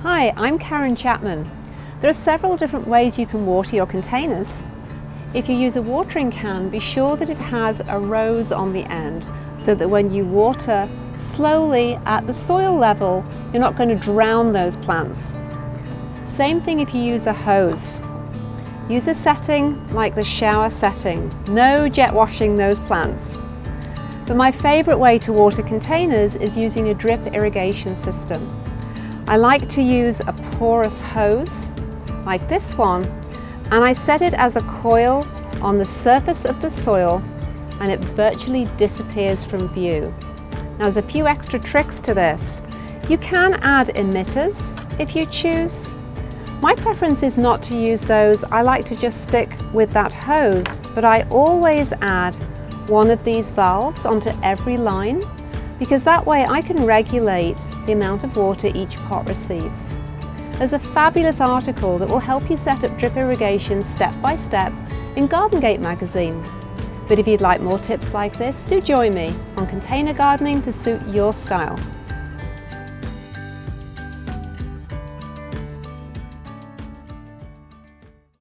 Hi, I'm Karen Chapman. There are several different ways you can water your containers. If you use a watering can, be sure that it has a rose on the end so that when you water slowly at the soil level, you're not going to drown those plants. Same thing if you use a hose. Use a setting like the shower setting. No jet washing those plants. But my favorite way to water containers is using a drip irrigation system. I like to use a porous hose like this one, and I set it as a coil on the surface of the soil and it virtually disappears from view. Now there's a few extra tricks to this. You can add emitters if you choose. My preference is not to use those. I like to just stick with that hose, but I always add one of these valves onto every line because that way I can regulate the amount of water each pot receives. There's a fabulous article that will help you set up drip irrigation step by step in Garden Gate magazine. But if you'd like more tips like this, do join me on Container Gardening to suit your style.